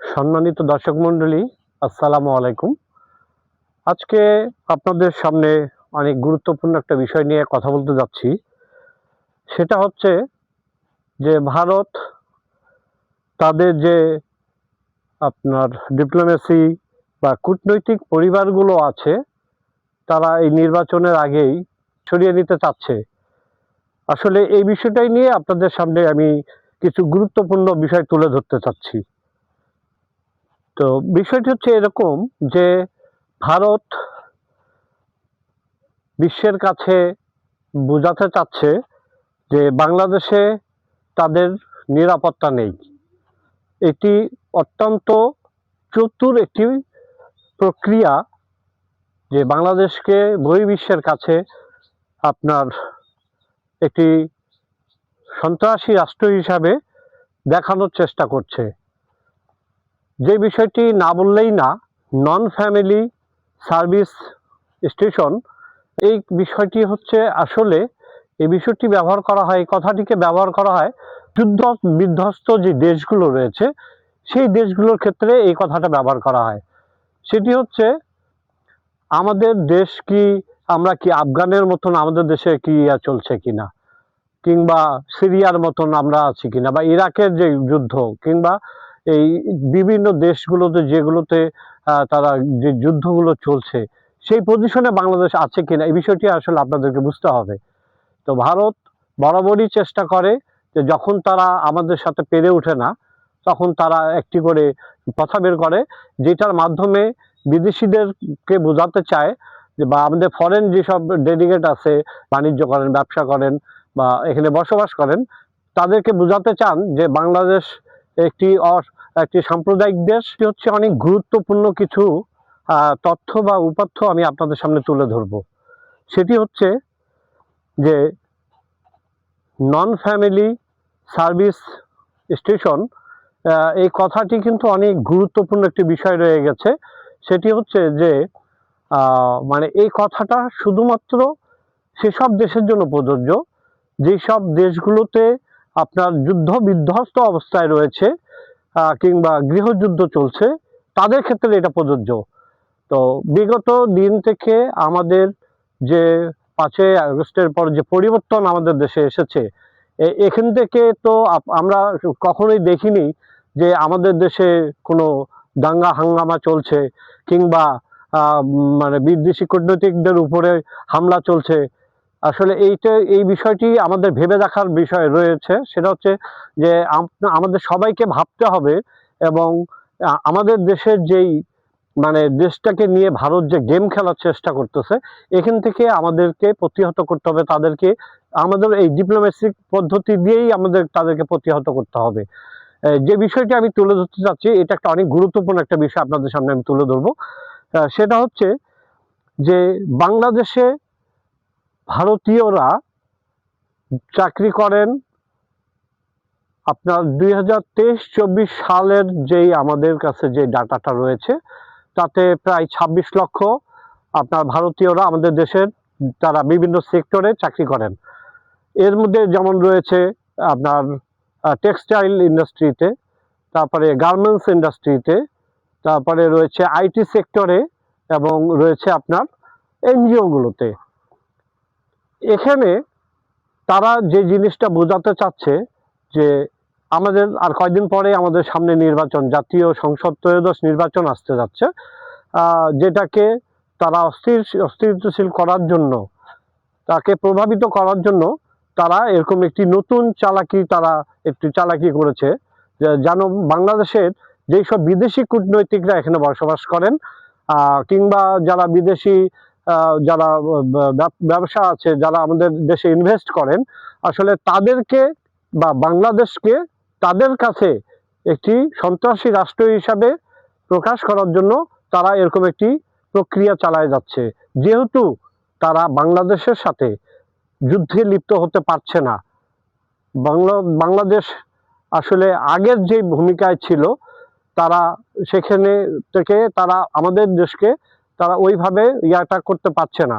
সম্মানিত দর্শক মণ্ডলী, আসসালামু আলাইকুম। আজকে আপনাদের সামনে অনেক গুরুত্বপূর্ণ একটা বিষয় নিয়ে কথা বলতে যাচ্ছি। সেটা হচ্ছে যে ভারত তাদের যে আপনার ডিপ্লোমেসি বা কূটনৈতিক পরিবারগুলো আছে, তারা এই নির্বাচনের আগেই সরিয়ে নিতে চাচ্ছে। আসলে এই বিষয়টাই নিয়ে আপনাদের সামনে আমি কিছু গুরুত্বপূর্ণ বিষয় তুলে ধরতে চাচ্ছি। তো বিষয়টি হচ্ছে এরকম যে ভারত বিশ্বের কাছে বোঝাতে চাচ্ছে যে বাংলাদেশে তাদের নিরাপত্তা নেই। এটি অত্যন্ত চতুর একটি প্রক্রিয়া যে বাংলাদেশকে বহির্বিশ্বের কাছে আপনার একটি সন্ত্রাসী রাষ্ট্র হিসাবে দেখানোর চেষ্টা করছে। যে বিষয়টি না বললেই না, নন ফ্যামিলি সার্ভিস স্টেশন, এই বিষয়টি হচ্ছে আসলে এই বিষয়টি ব্যবহার করা হয়, এই কথাটিকে ব্যবহার করা হয় যুদ্ধ বিধ্বস্ত যে দেশগুলো রয়েছে সেই দেশগুলোর ক্ষেত্রে এই কথাটা ব্যবহার করা হয়। সেটি হচ্ছে আমাদের দেশ কি, আমরা কি আফগানের মতন আমাদের দেশে কি চলছে কিনা, কিংবা সিরিয়ার মতন আমরা আছি কিনা, বা ইরাকের যে যুদ্ধ, কিংবা এই বিভিন্ন দেশগুলোতে যেগুলোতে তারা যে যুদ্ধগুলো চলছে সেই পজিশনে বাংলাদেশ আছে কিনা, এই বিষয়টি আসলে আপনাদেরকে বুঝতে হবে। তো ভারত বরাবরই চেষ্টা করে যে যখন তারা আমাদের সাথে পেরে ওঠে না, তখন তারা একটি করে কথা বের করে, যেটার মাধ্যমে বিদেশিদেরকে বোঝাতে চায় যে, বা আমাদের ফরেন যেসব ডেলিগেট আছে, বাণিজ্য করেন, ব্যবসা করেন, বা এখানে বসবাস করেন, তাদেরকে বোঝাতে চান যে বাংলাদেশ একটি একটি সাম্প্রদায়িক দেশ। হচ্ছে অনেক গুরুত্বপূর্ণ কিছু তথ্য বা উপাত্ত আমি আপনাদের সামনে তুলে ধরব। সেটি হচ্ছে যে নন ফ্যামিলি সার্ভিস স্টেশন, এই কথাটি কিন্তু অনেক গুরুত্বপূর্ণ একটি বিষয় রয়ে গেছে। সেটি হচ্ছে যে মানে এই কথাটা শুধুমাত্র সেসব দেশের জন্য প্রযোজ্য যেসব দেশগুলোতে আপনার যুদ্ধ বিধ্বস্ত অবস্থায় রয়েছে, কিংবা গৃহযুদ্ধ চলছে, তাদের ক্ষেত্রে এটা প্রযোজ্য। তো বিগত দিন থেকে আমাদের যে 5ই আগস্টের পর যে পরিবর্তন আমাদের দেশে এসেছে, এখান থেকে তো আমরা কখনোই দেখিনি যে আমাদের দেশে কোনো দাঙ্গা হাঙ্গামা চলছে, কিংবা মানে বিদেশি কূটনৈতিকদের উপরে হামলা চলছে। আসলে এই বিষয়টি আমাদের ভেবে দেখার বিষয় রয়েছে। সেটা হচ্ছে যে আমাদের সবাইকে ভাবতে হবে, এবং আমাদের দেশের যেই মানে দেশটাকে নিয়ে ভারত যে গেম খেলার চেষ্টা করতেছে, এখান থেকে আমাদেরকে প্রতিহত করতে হবে তাদেরকে। আমাদের এই ডিপ্লোম্যাটিক পদ্ধতি দিয়েই আমাদের তাদেরকে প্রতিহত করতে হবে। যে বিষয়টি আমি তুলে ধরতে চাচ্ছি, এটা একটা অনেক গুরুত্বপূর্ণ একটা বিষয় আপনাদের সামনে আমি তুলে ধরবো। সেটা হচ্ছে যে বাংলাদেশে ভারতীয়রা চাকরি করেন আপনার 2023-24 সালের যেই আমাদের কাছে যে ডাটাটা রয়েছে, তাতে প্রায় 26 লক্ষ আপনার ভারতীয়রা আমাদের দেশের তারা বিভিন্ন সেক্টরে চাকরি করেন। এর মধ্যে যেমন রয়েছে আপনার টেক্সটাইল ইন্ডাস্ট্রিতে, তারপরে গার্মেন্টস ইন্ডাস্ট্রিতে, তারপরে রয়েছে আইটি সেক্টরে, এবং রয়েছে আপনার এনজিওগুলোতে। এখানে তারা যে জিনিসটা বোঝাতে চাচ্ছে যে আমাদের আর কয়দিন পরে আমাদের সামনে নির্বাচন, জাতীয় সংসদ ত্রয়োদশ নির্বাচন আসতে যাচ্ছে, যেটাকে তারা অস্থিতিশীল করার জন্য, তাকে প্রভাবিত করার জন্য তারা এরকম একটি নতুন চালাকি করেছে। যেন বাংলাদেশের যেই সব বিদেশি কূটনৈতিকরা এখানে বসবাস করেন, কিংবা যারা বিদেশি যারা ব্যবসা আছে, যারা আমাদের দেশে ইনভেস্ট করেন, আসলে তাদেরকে বা বাংলাদেশকে তাদের কাছে একটি সন্ত্রাসী রাষ্ট্র হিসাবে প্রকাশ করার জন্য তারা এরকম একটি প্রক্রিয়া চালায় যাচ্ছে। যেহেতু তারা বাংলাদেশের সাথে যুদ্ধে লিপ্ত হতে পারছে না, বাংলাদেশ আসলে আগের যে ভূমিকায় ছিল, তারা সেখানে থেকে তারা আমাদের দেশকে তারা ওইভাবে ইয়াটা করতে পারছে না।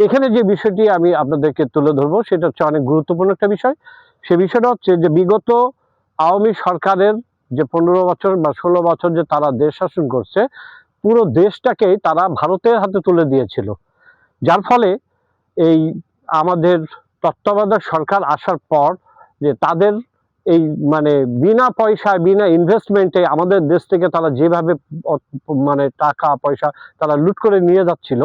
এখানে যে বিষয়টি আমি আপনাদেরকে তুলে ধরবো, সেটা হচ্ছে অনেক গুরুত্বপূর্ণ একটা বিষয়। সে বিষয়টা হচ্ছে যে বিগত আওয়ামী সরকারের যে 15 বছর বা 16 বছর যে তারা দেশ শাসন করছে, পুরো দেশটাকেই তারা ভারতের হাতে তুলে দিয়েছিল। যার ফলে এই আমাদের তত্ত্বাবধায়ক সরকার আসার পর যে তাদের এই মানে বিনা পয়সায় বিনা ইনভেস্টমেন্টে আমাদের দেশ থেকে তারা যেভাবে মানে টাকা পয়সা তারা লুট করে নিয়ে যাচ্ছিল,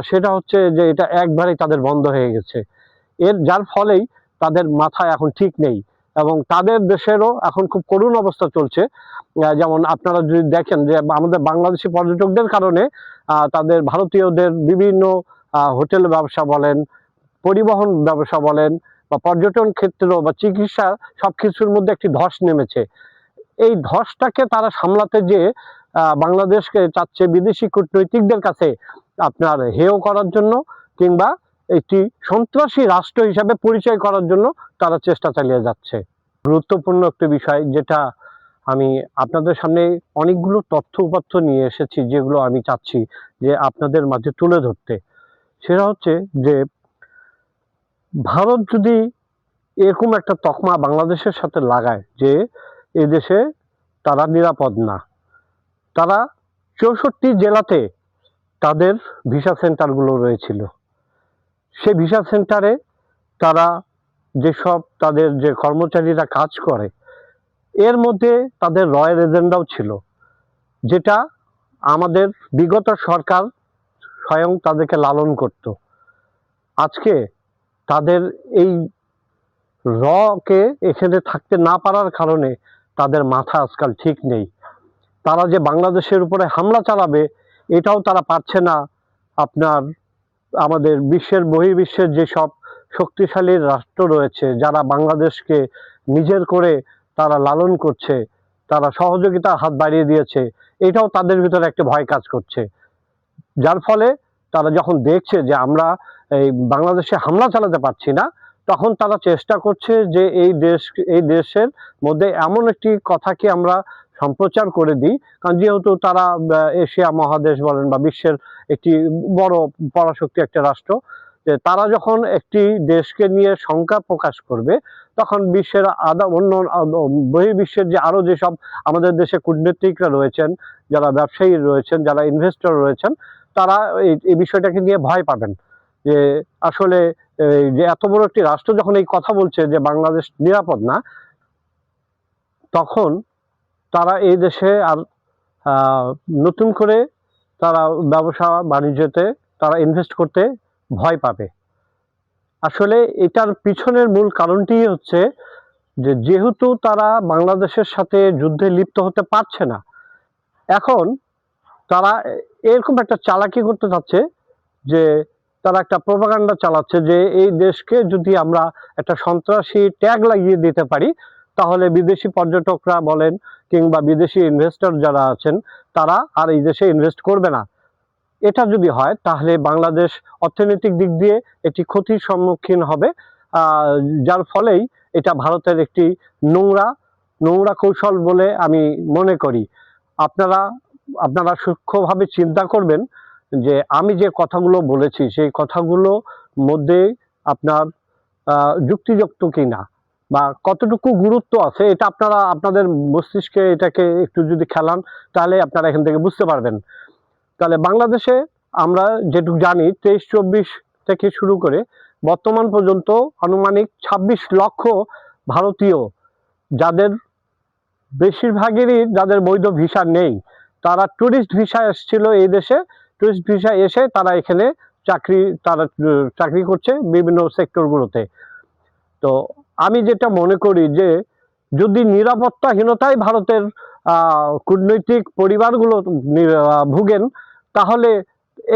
সেটা হচ্ছে যে এটা একবারেই তাদের বন্ধ হয়ে গেছে। যার ফলেই তাদের মাথায় এখন ঠিক নেই এবং তাদের দেশেরও এখন খুব করুণ অবস্থা চলছে। যেমন আপনারা যদি দেখেন যে আমাদের বাংলাদেশি পর্যটকদের কারণে তাদের ভারতীয়দের বিভিন্ন হোটেল ব্যবসা বলেন, পরিবহন ব্যবসা বলেন বা পর্যটন ক্ষেত্র বা চিকিৎসা, সবকিছুর মধ্যে একটি ধস নেমেছে। এই ধসটাকে তারা সামলাতে যে বাংলাদেশকে চাচ্ছে বিদেশি কূটনৈতিকদের কাছে আপনার হেয় করার জন্য কিংবা একটি সন্ত্রাসী রাষ্ট্র হিসাবে পরিচয় করার জন্য তারা চেষ্টা চালিয়ে যাচ্ছে। গুরুত্বপূর্ণ একটি বিষয় যেটা আমি আপনাদের সামনে অনেকগুলো তথ্য উপাত্ত নিয়ে এসেছি, যেগুলো আমি চাচ্ছি যে আপনাদের মাঝে তুলে ধরতে। সেটা হচ্ছে যে ভারত যদি এরকম একটা তকমা বাংলাদেশের সাথে লাগায় যে এই দেশে তারা নিরাপদ না, তারা 64 জেলাতে তাদের ভিসা সেন্টারগুলো রয়েছিল। সেই ভিসা সেন্টারে তারা যেসব তাদের যে কর্মচারীরা কাজ করে, এর মধ্যে তাদের রয়্যাল এজেন্ডাও ছিল, যেটা আমাদের বিগত সরকার স্বয়ং তাদেরকে লালন করত। আজকে তাদের এই কে এখানে থাকতে না পারার কারণে তাদের মাথা আজকাল ঠিক নেই। তারা যে বাংলাদেশের উপরে হামলা চালাবে এটাও তারা পারছে না। আপনার আমাদের বহির্বিশ্বের যেসব শক্তিশালী রাষ্ট্র রয়েছে যারা বাংলাদেশকে নিজের করে তারা লালন করছে, তারা সহযোগিতার হাত বাড়িয়ে দিয়েছে, এটাও তাদের ভিতরে একটা ভয় কাজ করছে। যার ফলে তারা যখন দেখছে যে আমরা এই বাংলাদেশে হামলা চালাতে পারছি না, তখন তারা চেষ্টা করছে যে এই দেশের মধ্যে এমন একটি কথাকে আমরা সম্প্রচার করে দিই, কারণ যেহেতু তারা এশিয়া মহাদেশ বলেন বা বিশ্বের একটি বড় পরাশক্তি একটা রাষ্ট্র, যে তারা যখন একটি দেশকে নিয়ে শঙ্কা প্রকাশ করবে, তখন বিশ্বের অন্য বহির্বিশ্বের যে আরো যেসব আমাদের দেশে কূটনীতিকরা রয়েছেন, যারা ব্যবসায়ী রয়েছেন, যারা ইনভেস্টর রয়েছেন, তারা এই বিষয়টাকে নিয়ে ভয় পাবেন যে আসলে যে এত বড় একটি রাষ্ট্র যখন এই কথা বলছে যে বাংলাদেশ নিরাপদ না, তখন তারা এই দেশে আর নতুন করে তারা ব্যবসা বাণিজ্যতে তারা ইনভেস্ট করতে ভয় পাবে। আসলে এটার পিছনের মূল কারণটি হচ্ছে যে যেহেতু তারা বাংলাদেশের সাথে যুদ্ধে লিপ্ত হতে পারছে না, এখন তারা এরকম একটা চালাকি করতে চাচ্ছে যে তারা একটা প্রোপাগান্ডা চালাচ্ছে যে এই দেশকে যদি আমরা একটা সন্ত্রাসী ট্যাগ লাগিয়ে দিতে পারি, তাহলে বিদেশি পর্যটকরা বলেন কিংবা বিদেশি ইনভেস্টর যারা আছেন তারা আর এই দেশে ইনভেস্ট করবে না। এটা যদি হয় তাহলে বাংলাদেশ অর্থনৈতিক দিক দিয়ে একটি ক্ষতির সম্মুখীন হবে, যার ফলেই এটা ভারতের একটি নোংরা কৌশল বলে আমি মনে করি। আপনারা সূক্ষ্মভাবে চিন্তা করবেন যে আমি যে কথাগুলো বলেছি সেই কথাগুলো মধ্যে আপনার যুক্তিযুক্ত কিনা বা কতটুকু গুরুত্ব আছে, এটা আপনাদের মস্তিষ্কে এটাকে একটু যদি খেলান তাহলে আপনারা এখান থেকে বুঝতে পারবেন। তাহলে বাংলাদেশে আমরা যেটুকু জানি 23-24 থেকে শুরু করে বর্তমান পর্যন্ত আনুমানিক 26 লক্ষ ভারতীয়, যাদের বেশিরভাগেরই যাদের বৈধ ভিসা নেই, তারা টুরিস্ট ভিসা এসেছিল এই দেশে। টুরিস্ট ভিসা এসে তারা এখানে চাকরি করছে বিভিন্ন সেক্টরগুলোতে। তো আমি যেটা মনে করি যে যদি নিরাপত্তাহীনতায় ভারতের কূটনৈতিক পরিবারগুলো ভুগেন, তাহলে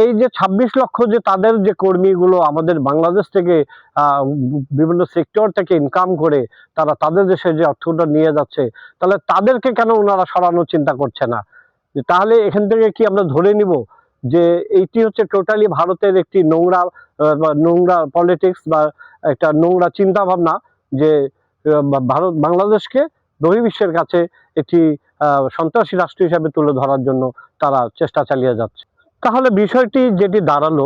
এই যে 26 লক্ষ যে তাদের যে কর্মীগুলো আমাদের বাংলাদেশ থেকে বিভিন্ন সেক্টর থেকে ইনকাম করে তারা তাদের দেশে যে অর্থটা নিয়ে যাচ্ছে, তাহলে তাদেরকে কেন ওনারা সরানোর চিন্তা করছে না? তাহলে এখান থেকে কি আমরা ধরে নিব যে এইটি হচ্ছে টোটালি ভারতের একটি নোংরা পলিটিক্স বা একটা নোংরা চিন্তা ভাবনা, যে বাংলাদেশকে বহির্বিশ্বের কাছে একটি সন্ত্রাসী রাষ্ট্র হিসাবে তুলে ধরার জন্য তারা চেষ্টা চালিয়ে যাচ্ছে? তাহলে বিষয়টি যেটি দাঁড়ালো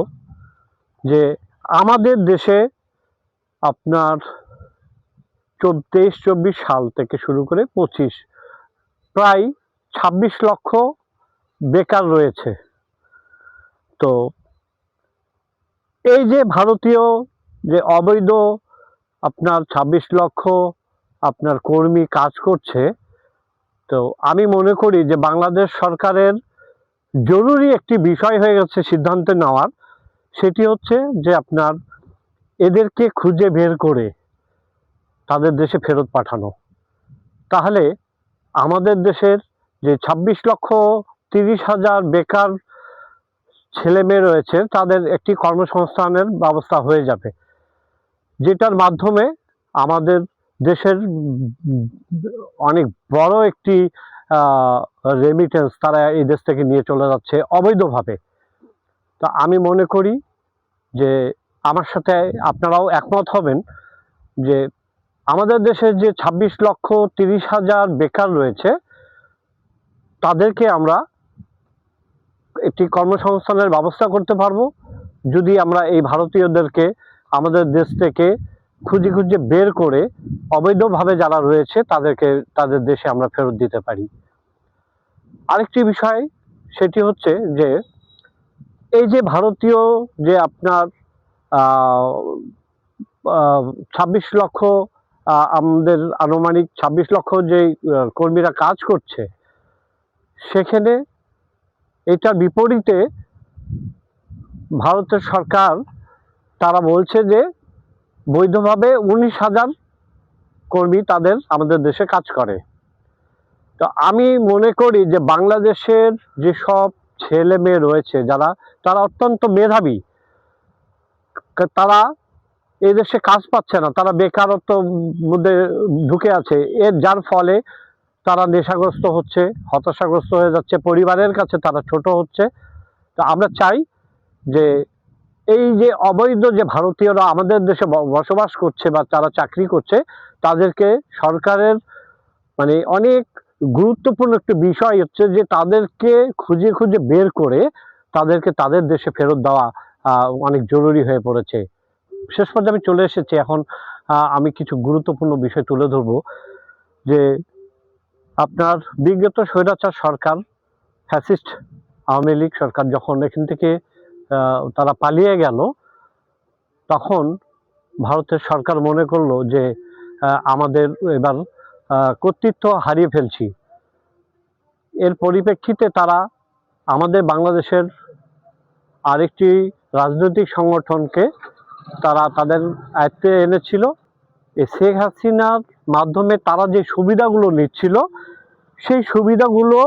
যে আমাদের দেশে আপনার 23-24 সাল থেকে শুরু করে 25 প্রায় ২৬ লক্ষ বেকার রয়েছে। তো এই যে ভারতীয় যে অবৈধ আপনার ২৬ লক্ষ আপনার কর্মী কাজ করছে, তো আমি মনে করি যে বাংলাদেশ সরকারের জরুরি একটি বিষয় হয়ে গেছে সিদ্ধান্ত নেওয়ার, সেটি হচ্ছে যে আপনার এদেরকে খুঁজে বের করে তাদের দেশে ফেরত পাঠানো। তাহলে আমাদের দেশের যে ২৬ লক্ষ ৩০,০০০ বেকার ছেলে মেয়ে রয়েছে তাদের একটি কর্মসংস্থানের ব্যবস্থা হয়ে যাবে, যেটার মাধ্যমে আমাদের দেশের অনেক বড় একটি রেমিটেন্স তারা এই দেশ থেকে নিয়ে চলে যাচ্ছে অবৈধভাবে। তা আমি মনে করি যে আমার সাথে আপনারাও একমত হবেন যে আমাদের দেশের যে ২৬ লক্ষ ৩০,০০০ বেকার রয়েছে তাদেরকে আমরা একটি কর্মসংস্থানের ব্যবস্থা করতে পারবো যদি আমরা এই ভারতীয়দেরকে আমাদের দেশ থেকে খুঁজে খুঁজে বের করে অবৈধভাবে যারা রয়েছে তাদেরকে তাদের দেশে আমরা ফেরত দিতে পারি। আরেকটি বিষয় সেটি হচ্ছে যে এই যে ভারতীয় যে আপনার ২৬ লক্ষ আমাদের আনুমানিক ২৬ লক্ষ যে কর্মীরা কাজ করছে, সেখানে এটার বিপরীতে ভারতের সরকার তারা বলছে যে বৈধভাবে ১৯,০০০ কর্মী তাদের আমাদের দেশে কাজ করে। তো আমি মনে করি যে বাংলাদেশের যেসব ছেলে মেয়ে রয়েছে তারা অত্যন্ত মেধাবী, তারা এই দেশে কাজ পাচ্ছে না, তারা বেকারত্ব মধ্যে ঢুকে আছে, যার ফলে তারা নেশাগ্রস্ত হচ্ছে, হতাশাগ্রস্ত হয়ে যাচ্ছে, পরিবারের কাছে তারা ছোট হচ্ছে। তো আমরা চাই যে এই যে অবৈধ যে ভারতীয়রা আমাদের দেশে বসবাস করছে বা তারা চাকরি করছে, তাদেরকে সরকারের মানে অনেক গুরুত্বপূর্ণ একটা বিষয় হচ্ছে যে তাদেরকে খুঁজে খুঁজে বের করে তাদেরকে তাদের দেশে ফেরত দেওয়া অনেক জরুরি হয়ে পড়েছে। শেষ পর্যায়ে আমি চলে এসেছি, এখন আমি কিছু গুরুত্বপূর্ণ বিষয় তুলে ধরবো। যে আপনার বিগত স্বৈরাচার সরকার, ফ্যাসিস্ট আওয়ামী লীগ সরকার যখন এখান থেকে তারা পালিয়ে গেল, তখন ভারতের সরকার মনে করলো যে আমাদের এবার কর্তৃত্ব হারিয়ে ফেলছি। এর পরিপ্রেক্ষিতে তারা আমাদের বাংলাদেশের আরেকটি রাজনৈতিক সংগঠনকে তারা তাদের আয়ত্তে এনেছিল। এই শেখ হাসিনার মাধ্যমে তারা যে সুবিধাগুলো নিচ্ছিল, সেই সুবিধাগুলো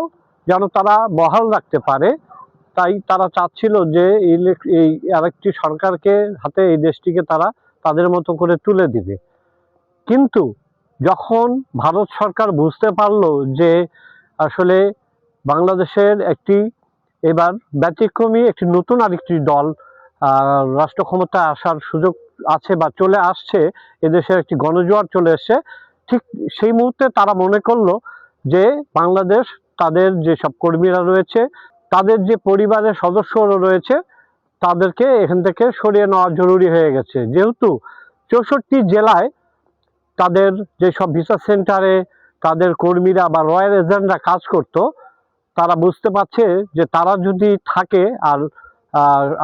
যেন তারা বহাল রাখতে পারে, তাই তারা চাচ্ছিল যে এই আরেকটি সরকারকে হাতে এই দেশটিকে তারা তাদের মতো করে তুলে দিবে। কিন্তু যখন ভারত সরকার বুঝতে পারলো যে আসলে বাংলাদেশের একটি এবার ব্যতিক্রমী একটি নতুন আরেকটি দল রাষ্ট্র ক্ষমতায় আসার সুযোগ আছে বা চলে আসছে, এদেশের একটি গণজোয়ার চলে এসছে, ঠিক সেই মুহূর্তে তারা মনে করলো যে বাংলাদেশ তাদের যেসব কর্মীরা রয়েছে, তাদের যে পরিবারের সদস্যরা রয়েছে, তাদেরকে এখান থেকে সরিয়ে নেওয়া জরুরি হয়ে গেছে। যেহেতু ৬৪ জেলায় তাদের যেসব ভিসা সেন্টারে তাদের কর্মীরা বা রয়্যাল এজেন্টরা কাজ করত, তারা বুঝতে পারছে যে তারা যদি থাকে আর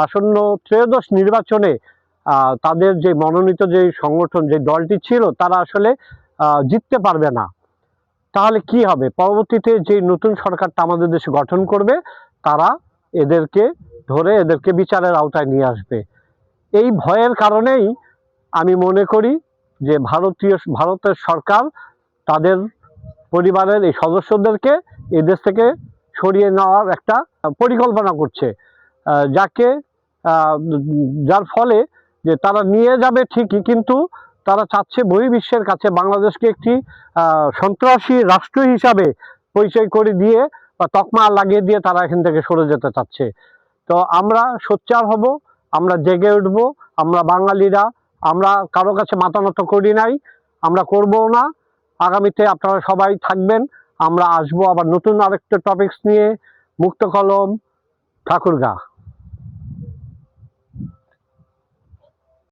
আসন্ন ত্রয়োদশ নির্বাচনে তাদের যে মনোনীত যে সংগঠন যে দলটি ছিল তারা আসলে জিততে পারবে না। তাহলে কি হবে? পরবর্তীতে যে নতুন সরকারটা আমাদের দেশে গঠন করবে, তারা এদেরকে ধরে এদেরকে বিচারের আওতায় নিয়ে আসবে। এই ভয়ের কারণেই আমি মনে করি যে ভারতের সরকার তাদের পরিবারের এই সদস্যদেরকে এই দেশ থেকে সরিয়ে নেওয়ার একটা পরিকল্পনা করছে, যার ফলে যে তারা নিয়ে যাবে ঠিকই, কিন্তু তারা চাচ্ছে বহির্বিশ্বের কাছে বাংলাদেশকে একটি সন্ত্রাসী রাষ্ট্র হিসাবে পরিচয় করে দিয়ে বা তকমা লাগিয়ে দিয়ে তারা এখান থেকে সরে যেতে চাচ্ছে। তো আমরা সোচ্চার হব, আমরা জেগে উঠব, আমরা বাঙালিরা, আমরা কারো কাছে মাথা নত করি নাই, আমরা করবো না। আগামীতে আপনারা সবাই থাকবেন, আমরা আসবো আবার নতুন আরেকটা টপিকস নিয়ে। মুক্ত কলম, ঠাকুরগাঁ।